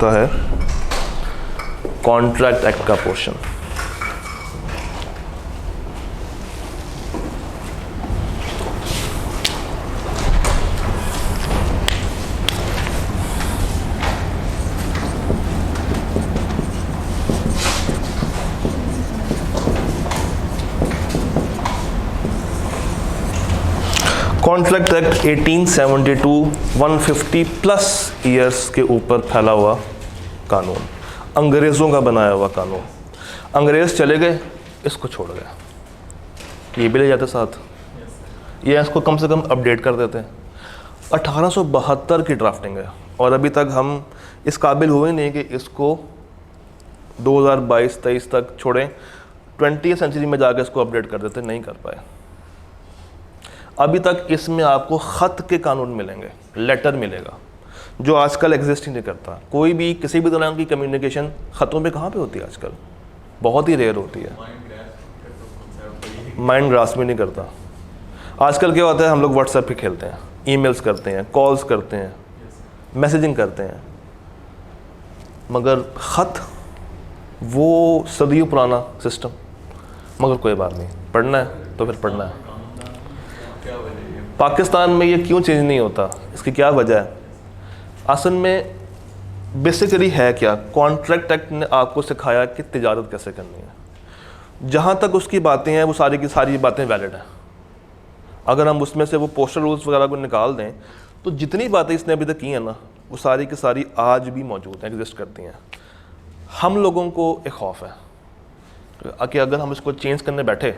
होता है contract act का portion. Contract act 1872 150 plus years के ऊपर फैला हुआ कानून, अंग्रेज़ों का बनाया हुआ कानून। अंग्रेज़ चले गए, इसको छोड़ गए, ये भी ले जाते साथ, ये इसको कम से कम अपडेट कर देते हैं। 1872 की ड्राफ्टिंग है और अभी तक हम इस काबिल हुए नहीं कि इसको 2022-23 तक छोड़ें, 20वीं सेंचुरी में जाकर इसको अपडेट कर देते, नहीं कर पाए। अभी तक इसमें आपको ख़त के कानून मिलेंगे, लेटर मिलेगा, जो आजकल एग्जिस्ट ही नहीं करता। कोई भी किसी भी तरह की कम्युनिकेशन ख़तों पे कहाँ पे होती है आजकल, बहुत ही रेयर होती है, माइंड ग्रास्प भी नहीं करता। आजकल क्या होता है, हम लोग व्हाट्सएप पे खेलते हैं, ईमेल्स करते हैं, कॉल्स करते हैं, मैसेजिंग करते हैं, मगर ख़त वो सदियों पुराना सिस्टम। मगर कोई बात नहीं, पढ़ना है तो फिर पढ़ना है। पाकिस्तान में ये क्यों चेंज नहीं होता, इसकी क्या वजह है? असल में बेसिकली है क्या, कॉन्ट्रैक्ट एक्ट ने आपको सिखाया कि तिजारत कैसे करनी है। जहाँ तक उसकी बातें हैं वो सारी की सारी बातें वैलिड हैं। अगर हम उसमें से वो पोस्टल रूल्स वगैरह को निकाल दें तो जितनी बातें इसने अभी तक की हैं ना, वो सारी की सारी आज भी मौजूद हैं, एग्जिस्ट करती हैं। हम लोगों को एक खौफ है कि अगर हम इसको चेंज करने बैठे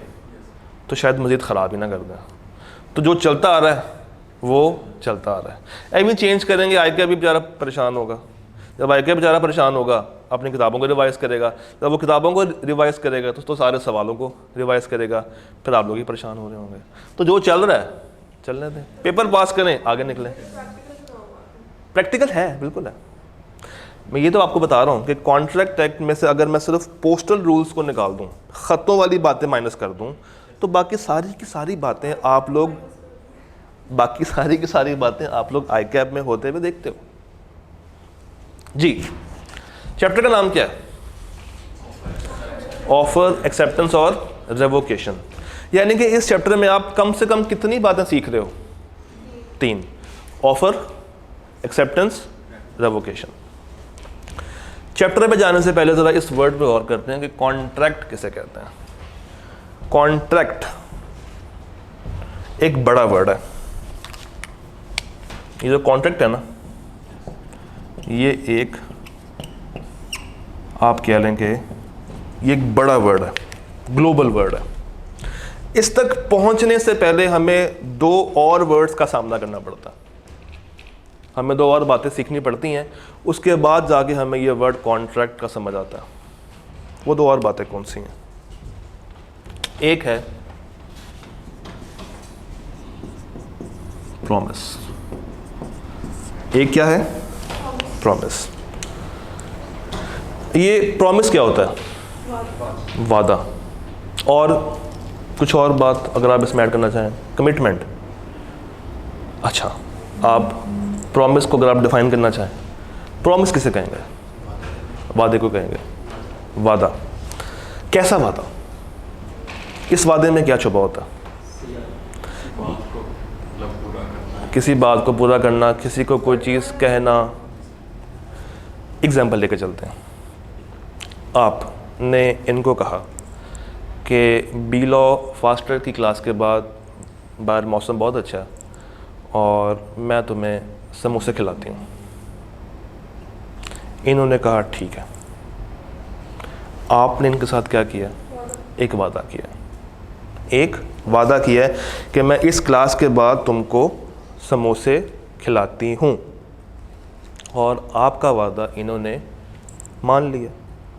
तो शायद मज़ीद ख़राब ही ना कर दें। तो जो चलता आ रहा है वो चलता आ रहा है। ऐसे चेंज करेंगे, आई के भी बेचारा परेशान होगा। जब आई के बेचारा परेशान होगा, अपनी किताबों को रिवाइज़ करेगा, जब वो किताबों को रिवाइज़ करेगा तो सारे सवालों को रिवाइज़ करेगा, फिर आप लोग ही परेशान हो रहे होंगे। तो जो चल रहा है चलने दें, पेपर पास करें, आगे निकलें। प्रैक्टिकल है, बिल्कुल है। मैं ये तो आपको बता रहा हूँ कि कॉन्ट्रैक्ट एक्ट में से अगर मैं सिर्फ पोस्टल रूल्स को निकाल दूँ, ख़तों वाली बातें माइनस कर दूँ, तो बाकी सारी की सारी बातें आप लोग आई कैप में होते हुए देखते हो। जी, चैप्टर का नाम क्या है? ऑफर, एक्सेप्टेंस और रेवोकेशन। यानी कि इस चैप्टर में आप कम से कम कितनी बातें सीख रहे हो? 3, ऑफर, एक्सेप्टेंस, रेवोकेशन। चैप्टर पे जाने से पहले ज़रा इस वर्ड पे गौर करते हैं कि कॉन्ट्रैक्ट किसे कहते हैं। कॉन्ट्रैक्ट एक बड़ा वर्ड है। ये जो कॉन्ट्रैक्ट है ना, ये एक आप कह लें कि ये एक बड़ा वर्ड है, ग्लोबल वर्ड है। इस तक पहुंचने से पहले हमें 2 और वर्ड्स का सामना करना पड़ता है, हमें 2 और बातें सीखनी पड़ती हैं, उसके बाद जाके हमें ये वर्ड कॉन्ट्रैक्ट का समझ आता है। वो 2 और बातें कौन सी हैं? एक है प्रॉमिस। एक क्या है? प्रॉमिस। ये प्रॉमिस क्या होता है? वादा। और कुछ और बात अगर आप इसमें ऐड करना चाहें, कमिटमेंट। अच्छा, आप प्रॉमिस को अगर आप डिफाइन करना चाहें, प्रॉमिस किसे कहेंगे? वादे को कहेंगे, वादा। कैसा वादा? इस वादे में क्या छुपा होता है? किसी बात को पूरा करना, किसी को कोई चीज़ कहना। एग्जाम्पल लेके चलते हैं। आपने इनको कहा कि बी लॉ फास्ट की क्लास के बाद बाहर मौसम बहुत अच्छा है और मैं तुम्हें समोसे खिलाती हूँ। इन्होंने कहा ठीक है। आपने इनके साथ क्या किया? एक वादा किया। एक वादा किया है कि मैं इस क्लास के बाद तुमको समोसे खिलाती हूँ, और आपका वादा इन्होंने मान लिया,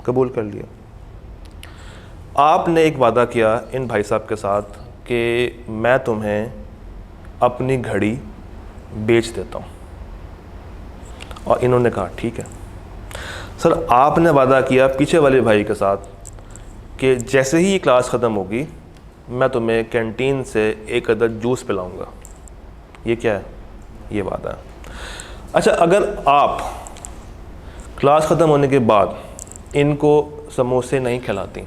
कबूल कर लिया। आपने एक वादा किया इन भाई साहब के साथ कि मैं तुम्हें अपनी घड़ी बेच देता हूँ, और इन्होंने कहा ठीक है। सर, आपने वादा किया पीछे वाले भाई के साथ कि जैसे ही ये क्लास ख़त्म होगी मैं तुम्हें कैंटीन से एक अदद जूस पिलाऊंगा। ये क्या है? ये वादा है। अच्छा, अगर आप क्लास ख़त्म होने के बाद इनको समोसे नहीं खिलाती,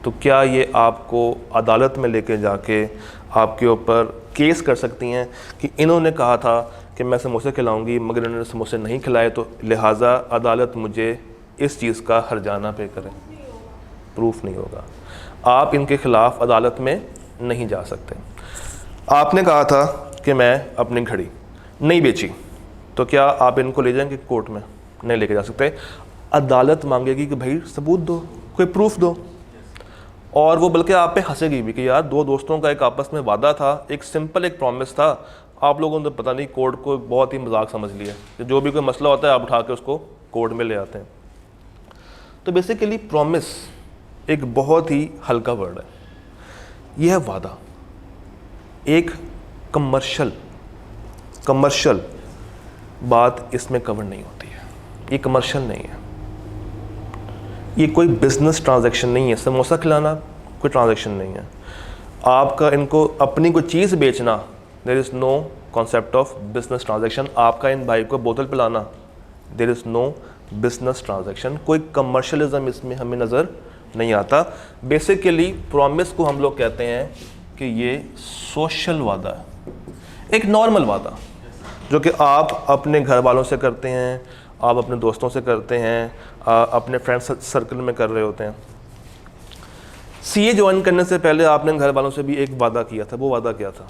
तो क्या ये आपको अदालत में लेके जाके आपके ऊपर केस कर सकती हैं कि इन्होंने कहा था कि मैं समोसे खिलाऊंगी मगर इन्होंने समोसे नहीं खिलाए, तो लिहाजा अदालत मुझे इस चीज़ का हर्जाना पे करे? प्रूफ नहीं होगा। आप इनके ख़िलाफ़ अदालत में नहीं जा सकते। आपने कहा था कि मैं अपनी घड़ी नहीं बेची, तो क्या आप इनको ले जाएंगे कोर्ट में? नहीं लेके जा सकते। अदालत मांगेगी कि भाई सबूत दो, कोई प्रूफ दो, और वो बल्कि आप पे हंसेगी भी कि यार दो दोस्तों का एक आपस में वादा था, एक सिंपल एक प्रॉमिस था, आप लोगों ने पता नहीं कोर्ट को बहुत ही मजाक समझ लिया कि जो भी कोई मसला होता है आप उठा के उसको कोर्ट में ले आते हैं। तो बेसिकली प्रॉमिस एक बहुत ही हल्का वर्ड है। यह है वादा, एक कमर्शियल बात इसमें कवर नहीं होती है। ये कमर्शियल नहीं है, ये कोई बिजनेस ट्रांजैक्शन नहीं है। समोसा खिलाना कोई ट्रांजैक्शन नहीं है। आपका इनको अपनी कोई चीज़ बेचना, there is no concept of business transaction. आपका इन भाई को बोतल पिलाना, there is no business transaction. कोई कमर्शलिज्म इसमें हमें नज़र नहीं आता। बेसिकली प्रॉमिस को हम लोग कहते हैं कि ये सोशल वादा है, एक नॉर्मल वादा जो कि आप अपने घर वालों से करते हैं, आप अपने दोस्तों से करते हैं, अपने फ्रेंड सर्कल में कर रहे होते हैं। सीए ज्वाइन करने से पहले आपने घर वालों से भी एक वादा किया था। वो वादा क्या था?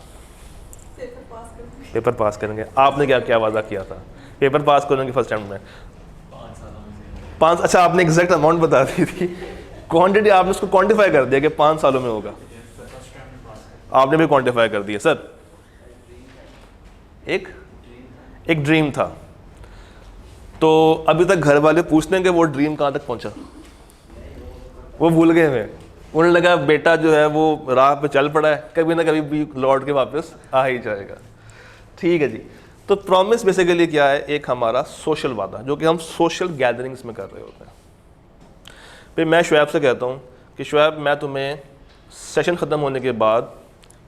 पेपर पास करेंगे। आपने क्या क्या वादा किया था? पेपर पास करेंगे फर्स्ट टाइम में 5। अच्छा, आपने एग्जैक्ट अमाउंट बता दी थी, क्वांटिटी आपने उसको क्वांटिफाई कर दिया कि 5 सालों में होगा। आपने भी क्वांटिफाई कर दिया। सर एक ड्रीम था, तो अभी तक घर वाले पूछते हैं कि वो ड्रीम कहाँ तक पहुँचा? वो भूल गए हैं। उन्हें लगा बेटा जो है वो राह पे चल पड़ा है, कभी ना कभी भी लौट के वापस आ ही जाएगा। ठीक है जी। तो प्रॉमिस बेसिकली क्या है? एक हमारा सोशल वादा जो कि हम सोशल गैदरिंग्स में कर रहे होते हैं। फिर मैं शुएब से कहता हूँ कि शुएब, मैं तुम्हें सेशन ख़त्म होने के बाद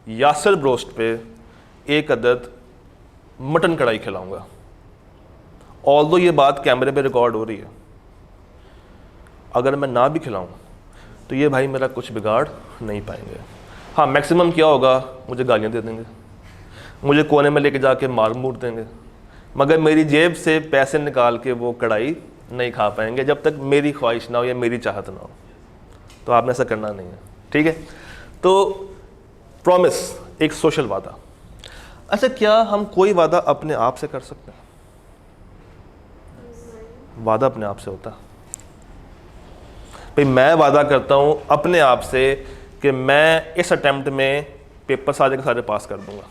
यासर ब्रोस्ट पे एक अदद मटन कढ़ाई खिलाऊंगा। ऑल्दो ये बात कैमरे पे रिकॉर्ड हो रही है, अगर मैं ना भी खिलाऊं तो ये भाई मेरा कुछ बिगाड़ नहीं पाएंगे। हाँ, मैक्सिमम क्या होगा, मुझे गालियाँ दे देंगे, मुझे कोने में लेके जाके मार मूर देंगे, मगर मेरी जेब से पैसे निकाल के वो कढ़ाई नहीं खा पाएंगे जब तक मेरी ख्वाहिश ना हो या मेरी चाहत ना हो। तो आपने ऐसा करना नहीं है, ठीक है? तो प्रॉमिस एक सोशल वादा। अच्छा, क्या हम कोई वादा अपने आप से कर सकते हैं? वादा अपने आप से होता है भाई। मैं वादा करता हूँ अपने आप से कि मैं इस अटेम्प्ट में पेपर सारे के सारे पास कर दूंगा।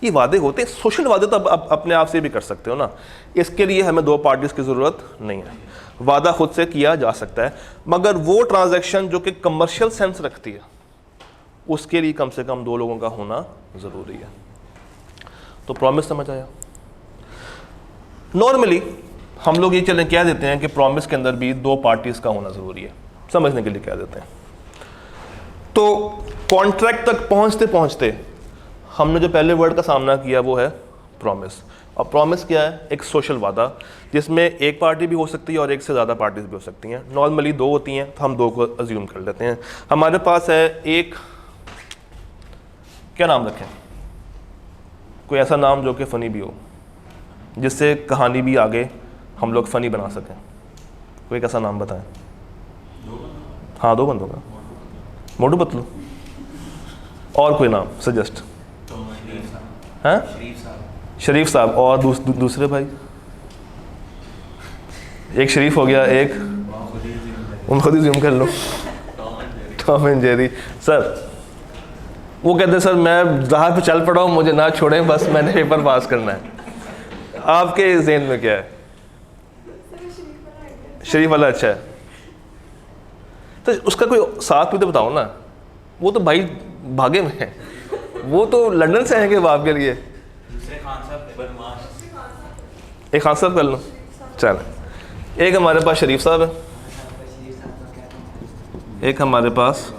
ये वादे होते हैं। सोशल वादे तो आप अपने आप से भी कर सकते हो ना। इसके लिए हमें 2 पार्टीज़ की ज़रूरत नहीं है। वादा खुद से किया जा सकता है, मगर वो ट्रांजैक्शन जो कि कमर्शियल सेंस रखती है उसके लिए कम से कम 2 लोगों का होना ज़रूरी है। तो प्रॉमिस समझ आया? नॉर्मली हम लोग ये चलें कह देते हैं कि प्रॉमिस के अंदर भी 2 पार्टीज़ का होना ज़रूरी है, समझने के लिए कह देते हैं। तो कॉन्ट्रैक्ट तक पहुंचते पहुंचते हमने जो पहले वर्ड का सामना किया वो है प्रॉमिस। और प्रॉमिस क्या है? एक सोशल वादा जिसमें एक पार्टी भी हो सकती है और एक से ज़्यादा पार्टीज भी हो सकती हैं। नॉर्मली 2 होती हैं, तो हम 2 को अज्यूम कर लेते हैं। हमारे पास है एक, क्या नाम रखें? कोई ऐसा नाम जो कि फ़नी भी हो, जिससे कहानी भी आगे हम लोग फ़नी बना सकें। कोई कैसा नाम बताएं? हाँ, 2 बंदों का। मोटू पतलू। और कोई नाम सजेस्ट? हाँ, शरीफ साहब। और दूसरे भाई? एक शरीफ हो गया, एक उन खुद ही ज़ूम कर लो। Tom and Jerry. सर वो कहते हैं सर मैं राह पे चल पड़ा हूँ, मुझे ना छोड़ें, बस मैंने पेपर पास करना है। आपके ज़हन में क्या है? शरीफ वाला अच्छा है। तो उसका कोई साथ भी तो बताओ ना। वो तो भाई भागे में है, वो तो लंदन से आएंगे बाप के लिए। एक खान साहब कर लो। चल, एक हमारे पास शरीफ साहब है, एक हमारे पास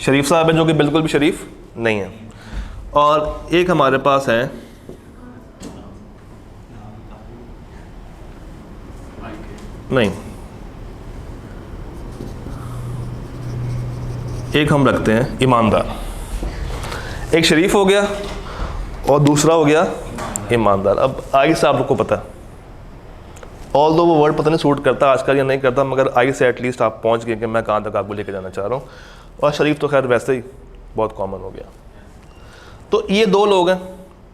शरीफ साहब है जो कि बिल्कुल भी शरीफ नहीं है, और एक हमारे पास है नहीं, एक हम रखते हैं ईमानदार। एक शरीफ हो गया और दूसरा हो गया ईमानदार। अब आगे से आपको पता है, ऑल दो वो वर्ड पता नहीं सूट करता आजकल या नहीं करता, मगर आगे से एटलीस्ट आप पहुंच गए कि मैं कहाँ तक आपको लेके जाना चाह रहा हूँ। और शरीफ तो खैर वैसे ही बहुत कॉमन हो गया। तो ये दो लोग हैं,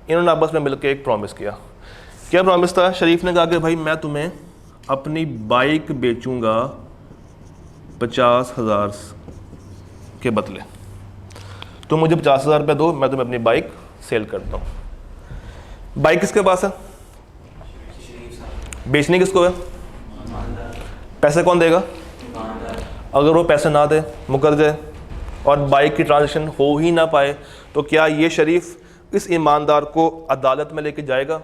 इन्होंने आपस में मिलकर एक प्रॉमिस किया। क्या प्रॉमिस था? शरीफ ने कहा कि भाई मैं तुम्हें अपनी बाइक बेचूंगा 50,000 के बदले, तो मुझे 50,000 रुपये दो, मैं तुम्हें अपनी बाइक सेल करता हूँ। बाइक किसके पास है? बेचनी किसको है? पैसे कौन देगा? अगर वो पैसे ना दे, मुकर जाए और बाइक की ट्रांजैक्शन हो ही ना पाए, तो क्या ये शरीफ इस ईमानदार को अदालत में लेके जाएगा?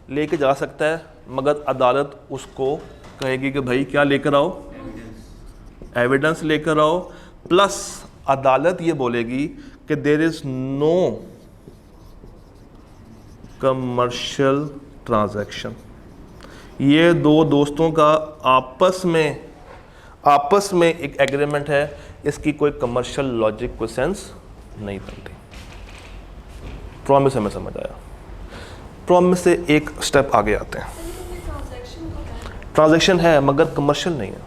लेके जा सकता है, मगर अदालत उसको कहेगी कि भाई क्या लेकर आओ? एविडेंस लेकर आओ। प्लस अदालत ये बोलेगी कि there is no commercial transaction. ये दो दोस्तों का आपस में एक एग्रीमेंट है, इसकी कोई कमर्शियल लॉजिक, कोई सेंस नहीं बनती। प्रॉमिस हमें समझ आया। प्रॉमिस से एक स्टेप आगे आते हैं। ट्रांजैक्शन है मगर कमर्शियल नहीं है।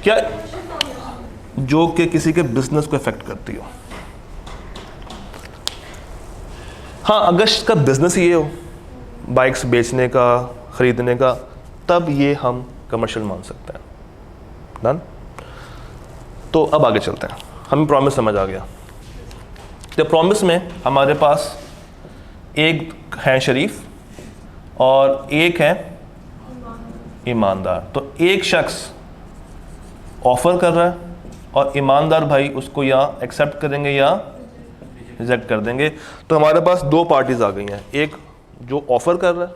क्या? जो कि किसी के बिजनेस को इफेक्ट करती हो। हाँ, अगर इसका बिजनेस ये हो बाइक्स बेचने का, खरीदने का, तब ये हम कमर्शियल मान सकते हैं। डन? तो अब आगे चलते हैं। हमें प्रॉमिस समझ आ गया। तो प्रॉमिस में हमारे पास एक है शरीफ और एक है ईमानदार। तो एक शख्स ऑफर कर रहा है और ईमानदार भाई उसको या एक्सेप्ट करेंगे या रिजेक्ट कर देंगे। तो हमारे पास दो पार्टीज आ गई हैं, एक जो ऑफर कर रहा है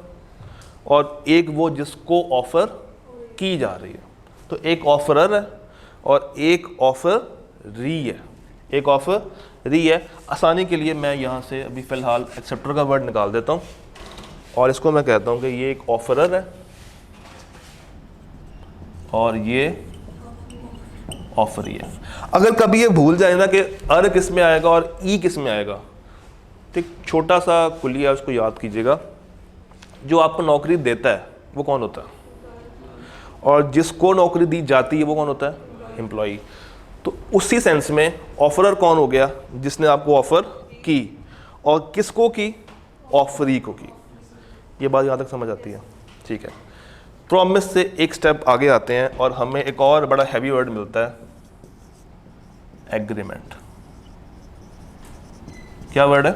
और एक वो जिसको ऑफर की जा रही है। तो एक ऑफरर है और एक ऑफरी है। एक ऑफरी है। आसानी के लिए मैं यहाँ से अभी फ़िलहाल एक्सेप्टर का वर्ड निकाल देता हूँ और इसको मैं कहता हूँ कि ये एक ऑफरर है और ये ऑफरी है। अगर कभी ये भूल जाए ना कि अर किस में आएगा और ई किस में आएगा, तो एक छोटा सा कुलिया उसको याद कीजिएगा। जो आपको नौकरी देता है वो कौन होता है, और जिसको नौकरी दी जाती है वो कौन होता है? एम्प्लॉई। तो उसी सेंस में ऑफरर कौन हो गया? जिसने आपको ऑफर की। और किसको की? ऑफरी को की। ये बात यहाँ तक समझ आती है? ठीक है। प्रॉमिस से एक स्टेप आगे आते हैं और हमें एक और बड़ा हैवी वर्ड मिलता है, एग्रीमेंट। क्या वर्ड है?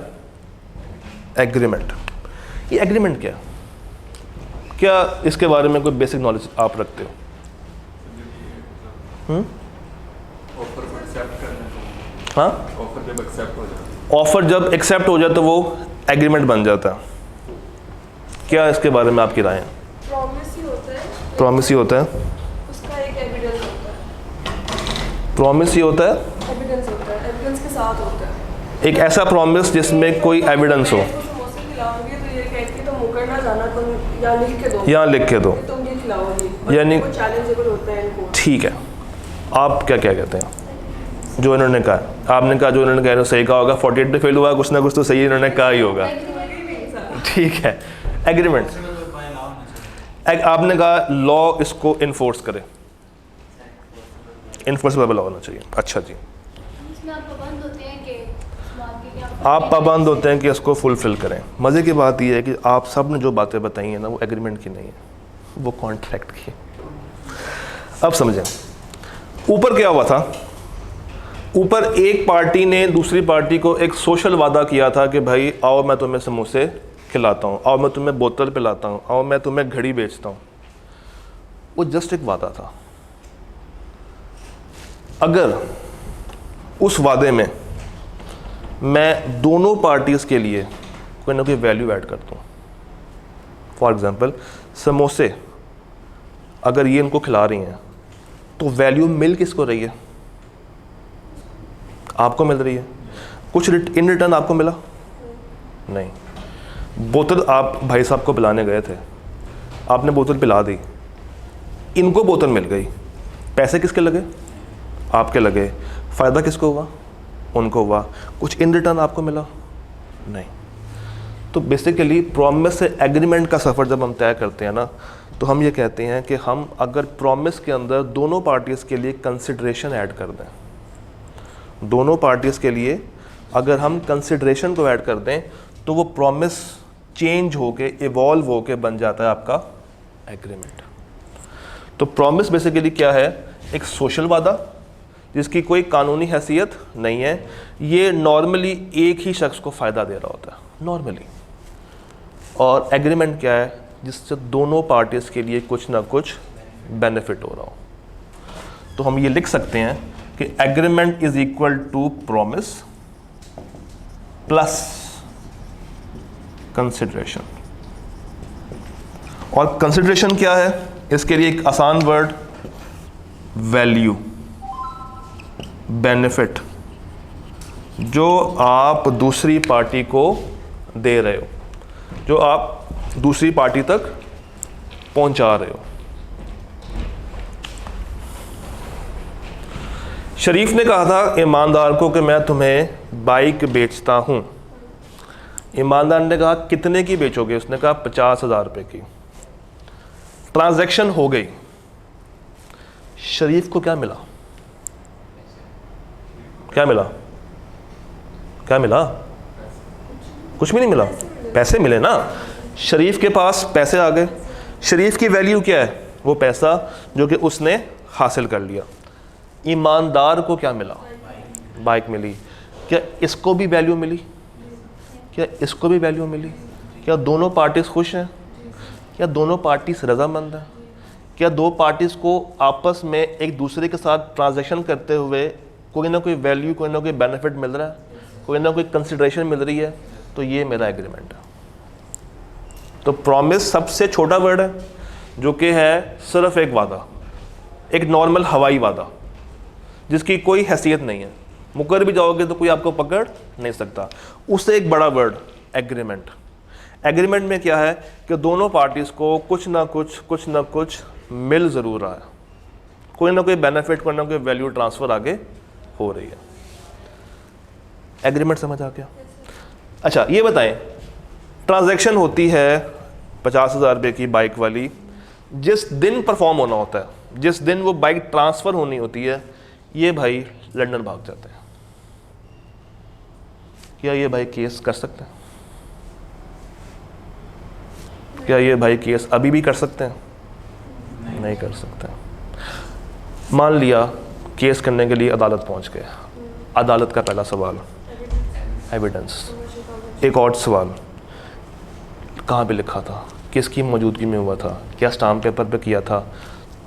एग्रीमेंट। ये एग्रीमेंट क्या है? क्या इसके बारे में कोई बेसिक नॉलेज आप रखते हो? हाँ, ऑफर जब एक्सेप्ट हो जाए तो वो एग्रीमेंट बन जाता है। क्या इसके बारे में आपकी राय है? प्रॉमिस ही होता है। प्रॉमिस ही होता है, उसका एक एविडेंस होता है। प्रॉमिस ही होता है, एविडेंस होता है, एविडेंस के साथ होता है। एक ऐसा प्रॉमिस जिसमें कोई एविडेंस हो। समोसे खिलाओगे तो ये कहती तुम मुकर ना जाना, तुम यहाँ लिख के दो, यहाँ लिख के दो, तुम ये खिलाओगी, यानी चैलेंजेबल होता है इनको। ठीक है। आप क्या क्या कहते हैं? जो इन्होंने कहा, आपने कहा जो इन्होंने कहा सही कहा होगा। 48 पे फेल हुआ, कुछ ना कुछ तो सही इन्होंने कहा ही होगा। ठीक है। एग्रीमेंट, आपने कहा लॉ इसको इन्फोर्स करे, इन्फोर्सेबल होना चाहिए। अच्छा जी, आप पाबंद होते हैं कि इसको फुलफिल करें। मज़े की बात यह है कि आप सब ने जो बातें बताई हैं ना, वो एग्रीमेंट की नहीं है, वो कॉन्ट्रैक्ट की है। अब समझें ऊपर क्या हुआ था। ऊपर एक पार्टी ने दूसरी पार्टी को एक सोशल वादा किया था कि भाई आओ मैं तुम्हें समोसे खिलाता हूँ, आओ मैं तुम्हें बोतल पिलाता हूँ, आओ मैं तुम्हें घड़ी बेचता हूँ। वो जस्ट एक वादा था। अगर उस वादे में मैं दोनों पार्टीज़ के लिए कोई ना कोई वैल्यू ऐड करता हूँ, फॉर एग्ज़ाम्पल समोसे अगर ये इनको खिला रही हैं तो वैल्यू मिल किसको रही है? आपको मिल रही है। कुछ इन रिटर्न आपको मिला नहीं। बोतल आप भाई साहब को पिलाने गए थे, आपने बोतल पिला दी, इनको बोतल मिल गई, पैसे किसके लगे? आपके लगे। फ़ायदा किसको हुआ? उनको हुआ। कुछ इन रिटर्न आपको मिला? नहीं। तो बेसिकली प्रॉमिस से एग्रीमेंट का सफ़र जब हम तय करते हैं ना, तो हम ये कहते हैं कि हम अगर प्रॉमिस के अंदर दोनों पार्टीज़ के लिए कंसिडरेशन ऐड कर दें, दोनों पार्टीज़ के लिए अगर हम कंसिडरेशन को ऐड कर दें, तो वो प्रॉमिस चेंज होके इवॉल्व होके बन जाता है आपका एग्रीमेंट। तो प्रॉमिस बेसिकली क्या है? एक सोशल वादा जिसकी कोई कानूनी हैसियत नहीं है। ये नॉर्मली एक ही शख्स को फ़ायदा दे रहा होता है नॉर्मली। और एग्रीमेंट क्या है? जिससे दोनों पार्टीज़ के लिए कुछ ना कुछ बेनिफिट हो रहा हो। तो हम ये लिख सकते हैं कि agreement is equal to promise plus consideration. और कंसिडरेशन क्या है? इसके लिए एक आसान वर्ड, वैल्यू, बेनिफिट, जो आप दूसरी पार्टी को दे रहे हो, जो आप दूसरी पार्टी तक पहुंचा रहे हो। शरीफ ने कहा था ईमानदार को कि मैं तुम्हें बाइक बेचता हूं। ईमानदार ने कहा कितने की बेचोगे? उसने कहा 50,000 रुपये की। ट्रांजैक्शन हो गई। शरीफ को क्या मिला? क्या मिला? क्या मिला? कुछ भी नहीं मिला। पैसे मिले ना। शरीफ के पास पैसे आ गए। शरीफ की वैल्यू क्या है? वो पैसा जो कि उसने हासिल कर लिया। ईमानदार को क्या मिला? बाइक मिली। क्या इसको भी वैल्यू मिली? क्या इसको भी वैल्यू मिली? क्या दोनों पार्टीज खुश हैं? क्या दोनों पार्टीज रजामंद हैं? क्या दो पार्टीज को आपस में एक दूसरे के साथ ट्रांजैक्शन करते हुए कोई ना कोई वैल्यू, कोई ना कोई बेनिफिट मिल रहा है, कोई ना कोई कंसिडरेशन मिल रही है? तो ये मेरा एग्रीमेंट है। तो प्रॉमिस सबसे छोटा वर्ड है, जो कि है सिर्फ एक वादा, एक नॉर्मल हवाई वादा जिसकी कोई हैसियत नहीं है। मुकर भी जाओगे तो कोई आपको पकड़ नहीं सकता। उससे एक बड़ा वर्ड एग्रीमेंट। एग्रीमेंट में क्या है कि दोनों पार्टीज को कुछ ना कुछ मिल ज़रूर रहा है, कोई ना कोई बेनिफिट, कोई ना कोई वैल्यू ट्रांसफ़र आगे हो रही है। एग्रीमेंट समझ आ गया? अच्छा ये बताएं, ट्रांजैक्शन होती है 50,000 रुपये की बाइक वाली, जिस दिन परफॉर्म होना होता है, जिस दिन वो बाइक ट्रांसफ़र होनी होती है, ये भाई लंदन भाग जाते हैं। क्या ये भाई केस कर सकते हैं? क्या ये भाई केस अभी भी कर सकते हैं? नहीं कर सकते। मान लिया केस करने के लिए अदालत पहुंच गए। अदालत का पहला सवाल एविडेंस। एक और सवाल, कहाँ पे लिखा था, किसकी मौजूदगी में हुआ था, क्या स्टाम्प पेपर पे किया था?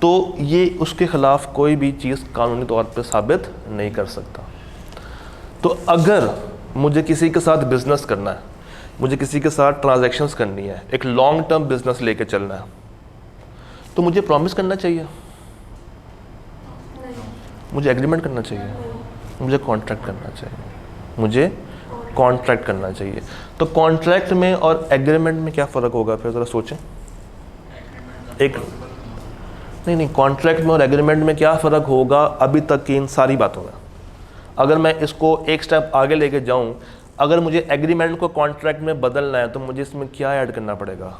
तो ये उसके ख़िलाफ़ कोई भी चीज़ कानूनी तौर पे साबित नहीं कर सकता। तो अगर मुझे किसी के साथ बिज़नेस करना है, मुझे किसी के साथ ट्रांजैक्शंस करनी है, एक लॉन्ग टर्म बिज़नेस लेके चलना है, तो मुझे प्रॉमिस करना चाहिए, मुझे एग्रीमेंट करना चाहिए, मुझे कॉन्ट्रैक्ट करना चाहिए, मुझे कॉन्ट्रैक्ट करना चाहिए। तो कॉन्ट्रैक्ट में और एग्रीमेंट में क्या फ़र्क होगा? फिर ज़रा सोचें। एक नहीं, कॉन्ट्रैक्ट में और एग्रीमेंट में क्या फ़र्क होगा अभी तक की इन सारी बातों में? अगर मैं इसको एक स्टेप आगे लेके जाऊं, अगर मुझे एग्रीमेंट को कॉन्ट्रैक्ट में बदलना है, तो मुझे इसमें क्या ऐड करना पड़ेगा?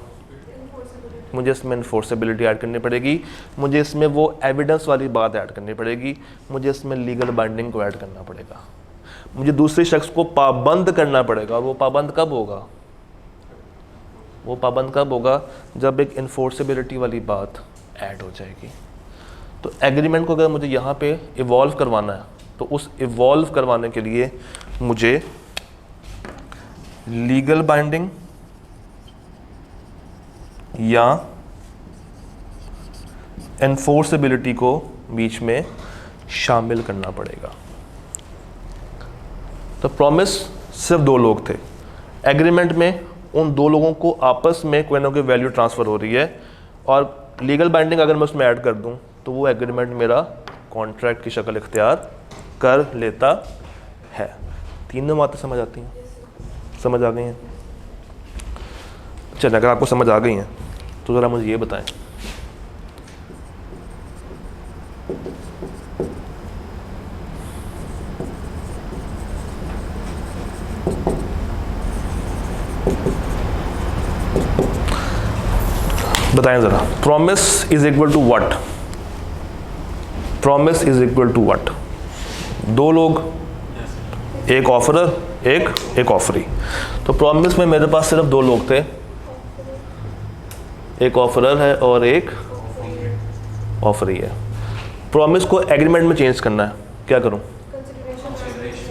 मुझे इसमें इन्फोर्सेबिलिटी ऐड करनी पड़ेगी, मुझे इसमें वो एविडेंस वाली बात ऐड करनी पड़ेगी, मुझे इसमें लीगल बाइंडिंग को ऐड करना पड़ेगा, मुझे दूसरे शख्स को पाबंद करना पड़ेगा। वो पाबंद कब होगा? वो पाबंद कब होगा? जब एक इन्फोर्सेबिलिटी वाली बात ऐड हो जाएगी। तो एग्रीमेंट को अगर मुझे यहाँ पे इवॉल्व करवाना है, तो उस इवॉल्व करवाने के लिए मुझे लीगल बाइंडिंग या एनफोर्सेबिलिटी को बीच में शामिल करना पड़ेगा। तो प्रॉमिस सिर्फ दो लोग थे, एग्रीमेंट में उन दो लोगों को आपस में कोई ना कोई वैल्यू ट्रांसफ़र हो रही है, और लीगल बाइंडिंग अगर मैं उसमें ऐड कर दूं, तो वो एग्रीमेंट मेरा कॉन्ट्रैक्ट की शक्ल इख्तियार कर लेता है। तीनों बातें समझ आती हैं? समझ आ गई हैं? चलिए, अगर आपको समझ आ गई हैं तो ज़रा मुझे ये बताएं बताएं ज़रा, promise is equal to what? Promise is equal to what? दो लोग, एक ऑफरर एक ऑफरी। तो प्रॉमिस में मेरे पास सिर्फ दो लोग थे, एक ऑफरर है और एक ऑफरी है। प्रॉमिस को एग्रीमेंट में चेंज करना है, क्या करूं?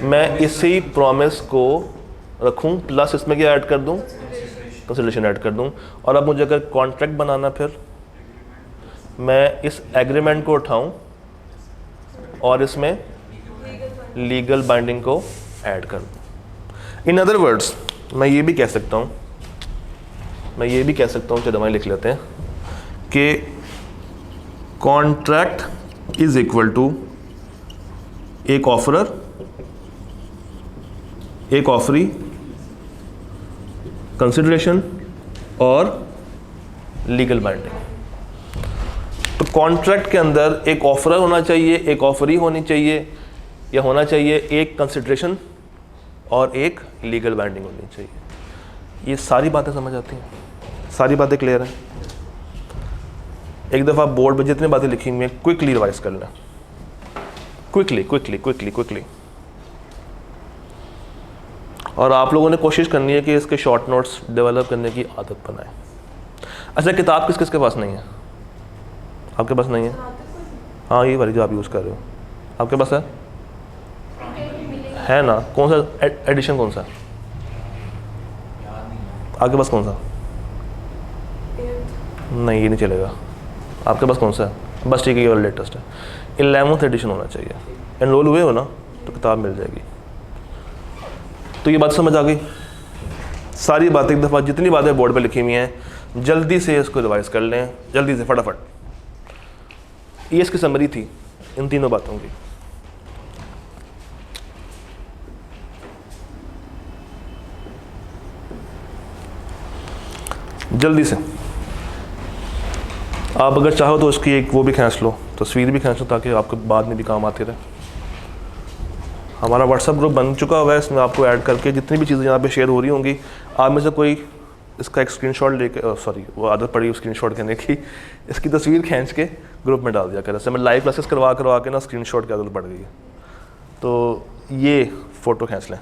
मैं इसी प्रॉमिस को रखूं प्लस इसमें क्या ऐड कर दूं? कंसिडरेशन ऐड कर दूं। और अब मुझे अगर कॉन्ट्रैक्ट बनाना, फिर मैं इस एग्रीमेंट को उठाऊं और इसमें लीगल बाइंडिंग को ऐड कर दूं। इन अदर वर्ड्स मैं ये भी कह सकता हूं, चलो हमारे लिख लेते हैं कि कॉन्ट्रैक्ट इज इक्वल टू एक ऑफरर, एक ऑफरी, कंसिडरेशन और लीगल बाइंडिंग। तो कॉन्ट्रैक्ट के अंदर एक ऑफरर होना चाहिए, एक ऑफरी होनी चाहिए, या होना चाहिए एक कंसिडरेशन और एक लीगल बाइंडिंग होनी चाहिए। ये सारी बातें समझ आती हैं, सारी बातें क्लियर हैं। एक दफ़ा बोर्ड पर जितनी बातें लिखी हुई हैं क्विकली रिवाइज कर लें, क्विकली। और आप लोगों ने कोशिश करनी है कि इसके शॉर्ट नोट्स डेवलप करने की आदत बनाएं। अच्छा, किताब किस किस के पास नहीं है? आपके पास नहीं है? हाँ, ये वाली जो आप यूज़ कर रहे हो, आपके पास है ना? कौन सा एडिशन, कौन सा आपके पास? कौन सा? नहीं, ये नहीं चलेगा। आपके पास कौन सा है? बस ठीक है, ये वाला लेटेस्ट है। 11th एडिशन होना चाहिए। एनरोल हुए हो ना, तो किताब मिल जाएगी। तो ये बात समझ आ गई? सारी बातें एक दफ़ा, जितनी बातें बोर्ड पे लिखी हुई हैं जल्दी से इसको रिवाइज कर लें, जल्दी से फटाफट। ये इसकी समरी थी इन तीनों बातों की। जल्दी से आप अगर चाहो तो उसकी एक वो भी खींच लो, तस्वीर भी खींच लो, ताकि आपको बाद में भी काम आती रहे। हमारा व्हाट्सएप ग्रुप बन चुका हुआ है, इसमें आपको ऐड करके जितनी भी चीज़ें यहाँ पे शेयर हो रही होंगी, आप में से कोई इसका एक स्क्रीनशॉट लेके, सॉरी वो आदत पड़ी स्क्रीनशॉट करने की, इसकी तस्वीर खींच के ग्रुप में डाल दिया कर। ऐसे मैं लाइव क्लासेस करवा के ना स्क्रीनशॉट की आदत पड़ गई है, तो ये फ़ोटो खींच लें।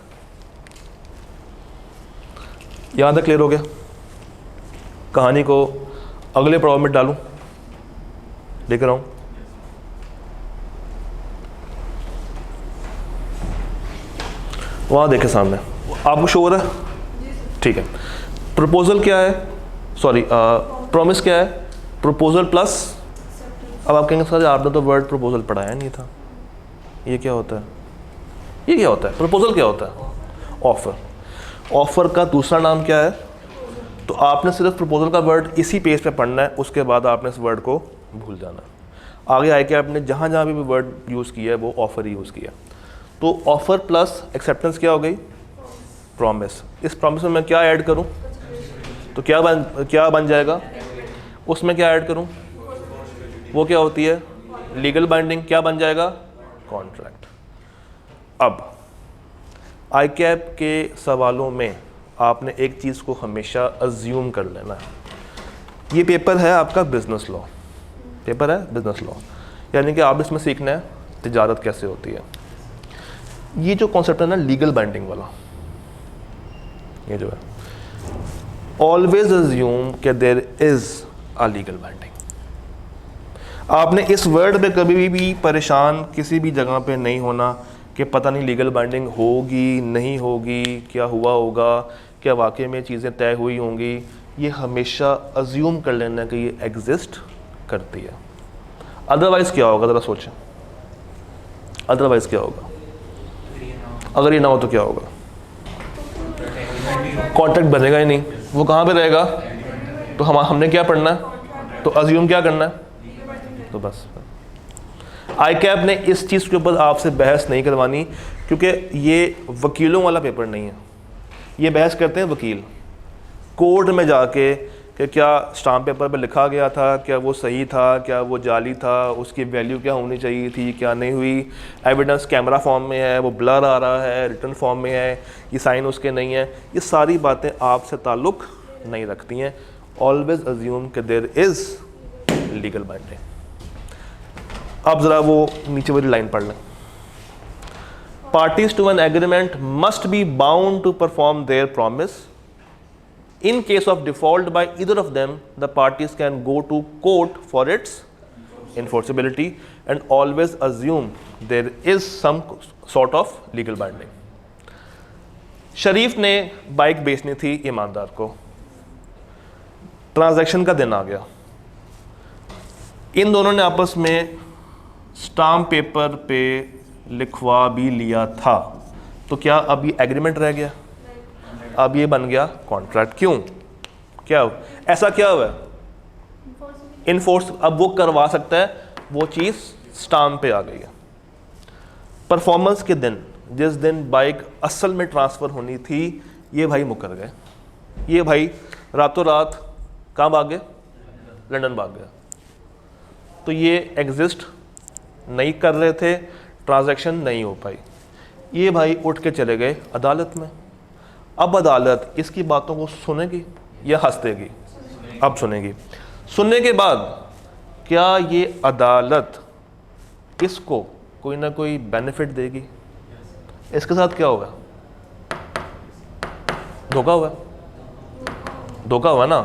यहाँ तक क्लियर हो गया? कहानी को अगले पड़ाव में डालूँ, लेकर आऊँ? वहाँ देखें सामने आपको शो हो रहा है, ठीक है। प्रपोजल क्या है, सॉरी प्रॉमिस क्या है? प्रपोजल प्लस, अब आप कहेंगे सर आपने तो वर्ड प्रपोजल पढ़ाया नहीं था, ये क्या होता है? ये क्या होता है? प्रपोजल क्या होता है? ऑफ़र। ऑफ़र का दूसरा नाम क्या है? तो आपने सिर्फ प्रपोजल का वर्ड इसी पेज पे पढ़ना है, उसके बाद आपने इस वर्ड को भूल जाना है। आगे आए कि आपने जहाँ जहाँ भी वर्ड यूज़ किया है वो ऑफ़र ही यूज़ किया। तो ऑफ़र प्लस एक्सेप्टेंस क्या हो गई? प्रॉमिस। इस प्रॉमिस में मैं क्या ऐड करूं? तो क्या बन जाएगा? उसमें क्या ऐड करूं? वो क्या होती है? Legal binding. क्या बन जाएगा? कॉन्ट्रैक्ट। अब आईकैप के सवालों में आपने एक चीज़ को हमेशा अज्यूम कर लेना है। ये पेपर है आपका बिजनेस लॉ, पेपर है बिजनेस लॉ, यानी कि आप इसमें सीखना है तिजारत कैसे होती है। ये जो कॉन्सेप्ट है ना लीगल बाइंडिंग वाला, ये जो है, ऑलवेज अज्यूम कि there is a legal binding. आपने इस वर्ड पे कभी भी परेशान किसी भी जगह पे नहीं होना कि पता नहीं लीगल बाइंडिंग होगी नहीं होगी, क्या हुआ होगा, क्या वाकई में चीज़ें तय हुई होंगी। ये हमेशा अज्यूम कर लेना कि ये एग्जिस्ट करती है। अदरवाइज़ क्या होगा, ज़रा सोचें, अदरवाइज़ क्या होगा? अगर ये ना हो तो क्या होगा? कॉन्ट्रैक्ट बनेगा ही नहीं, वो कहाँ पे रहेगा? तो हमने क्या पढ़ना है? तो अज्यूम क्या करना है? तो बस आईकैप ने इस चीज़ के ऊपर आपसे बहस नहीं करवानी, क्योंकि ये वकीलों वाला पेपर नहीं है। ये बहस करते हैं वकील, कोर्ट में जाके कि क्या स्टाम्प पेपर पर लिखा गया था, क्या वो सही था, क्या वो जाली था, उसकी वैल्यू क्या होनी चाहिए थी, क्या नहीं हुई, एविडेंस कैमरा फॉर्म में है, वो ब्लर आ रहा है, रिटन फॉर्म में है, ये साइन उसके नहीं है, ये सारी बातें आपसे ताल्लुक़ नहीं रखती हैं। ऑलवेज अज्यूम कि देयर इज़ लीगल बाइंडिंग। अब ज़रा वो नीचे वाली लाइन पढ़ लें। Parties to an agreement must be bound to perform their promise. In case of default by either of them, the parties can go to court for its enforceability and always assume there is some sort of legal binding. शरीफ ने bike बेचनी थी ईमानदार को, transaction का दिन आ गया, इन दोनों ने आपस में स्टाम्प पेपर पे लिखवा भी लिया था, तो क्या अब ये एग्रीमेंट रह गया? अब ये बन गया कॉन्ट्रैक्ट। क्यों? क्या ऐसा क्या हुआ? इन्फोर्स अब वो करवा सकता है, वो चीज़ स्टाम्प पे आ गई है। परफॉर्मेंस के दिन, जिस दिन बाइक असल में ट्रांसफ़र होनी थी, ये भाई मुकर गए, ये भाई रातों रात कहाँ भाग गए? लंदन भाग गया। तो ये एग्जिस्ट नहीं कर रहे थे, ट्रांजैक्शन नहीं हो पाई, ये भाई उठ के चले गए अदालत में। अब अदालत इसकी बातों को सुनेगी या हंस देगी? अब सुनेगी। सुनने के बाद क्या ये अदालत इसको कोई ना कोई बेनिफिट देगी? इसके साथ क्या होगा? धोखा हुआ, धोखा हुआ ना।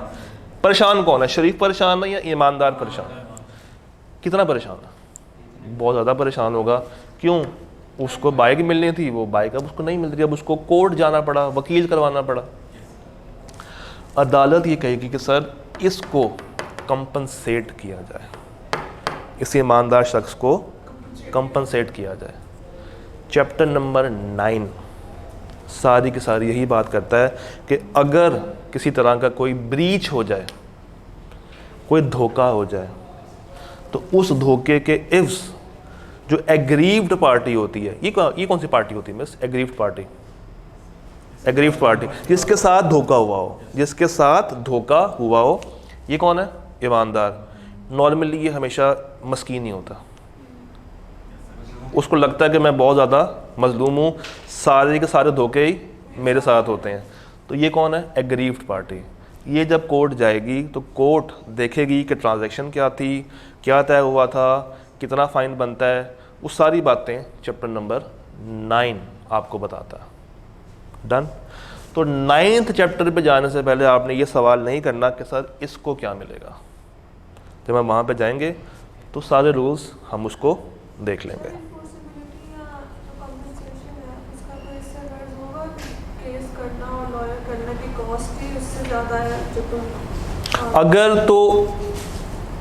परेशान कौन है? शरीफ परेशान है या ईमानदार परेशान? कितना परेशान है? बहुत ज़्यादा परेशान होगा। क्यों? उसको बाइक मिलनी थी, वो बाइक अब उसको नहीं मिल रही, अब उसको कोर्ट जाना पड़ा, वकील करवाना पड़ा। अदालत ये कहेगी कि सर इसको कंपनसेट किया जाए, इस ईमानदार शख्स को कंपनसेट किया जाए। चैप्टर नंबर 9 सारी की सारी यही बात करता है कि अगर किसी तरह का कोई ब्रीच हो जाए, कोई धोखा हो जाए, तो उस धोखे के इव्स जो एग्रीव्ड पार्टी होती है, ये कौन सी पार्टी होती है miss? Aggrieved party. Aggrieved party जिसके साथ धोखा हुआ हो, जिसके साथ धोखा हुआ हो, ये कौन है? ईमानदार। नॉर्मली ये हमेशा मस्कीन ही होता, उसको लगता है कि मैं बहुत ज़्यादा मजलूम हूँ, सारे के सारे धोखे ही मेरे साथ होते हैं। तो ये कौन है? Aggrieved party. ये जब कोर्ट जाएगी तो कोर्ट देखेगी कि ट्रांजैक्शन क्या थी, क्या तय हुआ था, कितना फ़ाइन बनता है, वो सारी बातें चैप्टर नंबर 9 आपको बताता है। डन। तो 9th चैप्टर पे जाने से पहले आपने ये सवाल नहीं करना कि सर इसको क्या मिलेगा। जब हम वहाँ पे जाएंगे तो सारे रूल्स हम उसको देख लेंगे। अगर तो